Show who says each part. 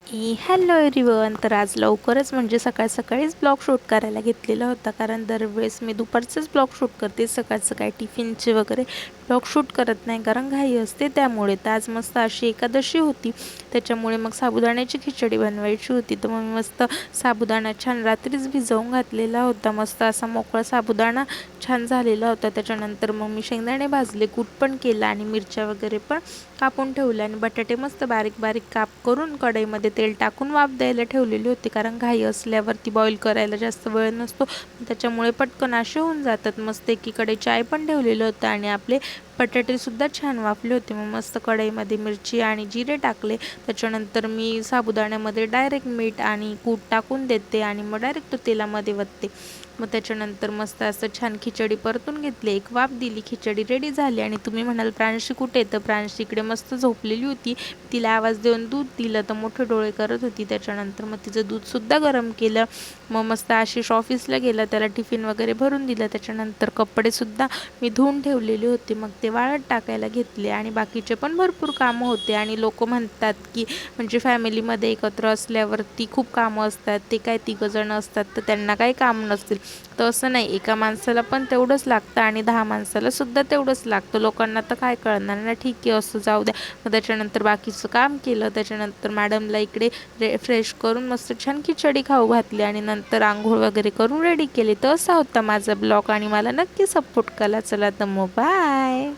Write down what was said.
Speaker 1: Hello everyone. तर आज लवकरच म्हणजे सकाळीच ब्लॉग शूट करायला घेतलेला होता, कारण दरवेळेस मी दुपारचंच ब्लॉग शूट करते, सकाळचं काय टिफिनचे वगैरे ब्लॉग शूट करत नाही कारण घाई असते. त्यामुळे तर आज मस्त अशी एकादशी होती, त्याच्यामुळे मग साबुदाण्याची खिचडी बनवायची होती. तर मग मस्त साबुदाणा छान रात्रीच भिजवून घातलेला होता, मस्त असा मोकळा साबुदाणा छान झालेला होता. त्याच्यानंतर मग मी शेंगदाणे भाजले, कूट पण केला आणि मिरच्या वगैरे पण कापून ठेवल्या आणि बटाटे मस्त बारीक बारीक काप करून कढईमध्ये तेल टाकून वाफ द्यायला ठेवलेली होती, कारण घाई असल्यावरती बॉईल करायला जास्त वेळ नसतो, त्याच्यामुळे पटकन असे होऊन जातात. मस्त एकीकडे चाय पण ठेवलेलं होतं आणि आपले बटाटेसुद्धा छान वाफले होते. मग मस्त कढईमध्ये मिरची आणि जिरे टाकले. त्याच्यानंतर मी साबुदाण्यामध्ये डायरेक्ट मीठ आणि कूट टाकून देते आणि मग डायरेक्ट तो तेलामध्ये वतते. मग त्याच्यानंतर मस्त असं छान खिचडी परतून घेतली, एक वाफ दिली, खिचडी रेडी झाली. आणि तुम्ही म्हणाल प्रांशी कुठे? तर प्रांशी इकडे मस्त झोपलेली होती, तिला आवाज देऊन दूध दिलं तर मोठे डोळे करत होती. त्याच्यानंतर मग तिचं दूधसुद्धा गरम केलं. मग मस्त आशिष ऑफिसला गेला, त्याला टिफिन वगैरे भरून दिलं. त्याच्यानंतर कपडेसुद्धा मी धुवून ठेवलेले होते, मग ते वाळत टाकायला घेतले. आणि बाकीचे पण भरपूर कामं होते. आणि लोक म्हणतात की म्हणजे फॅमिलीमध्ये एकत्र असल्यावरती खूप कामं असतात, ते काय तिघंजण असतात तर त्यांना काही काम नसतील. तर असं नाही, एका माणसाला पण तेवढंच लागतं आणि 10 माणसाला सुद्धा तेवढंच लागतं. लोकांना तर काय कळणार ना, ठीक आहे असं जाऊ द्या. मग त्याच्यानंतर बाकीचं काम केलं. त्याच्यानंतर मॅडमला इकडे फ्रेश करून मस्त छान खिचडी खाऊ घातली आणि नंतर आंघोळ वगैरे करून रेडी केली. तर असा होता माझा ब्लॉग आणि मला नक्की सपोर्ट करा. चला तर मग बाय.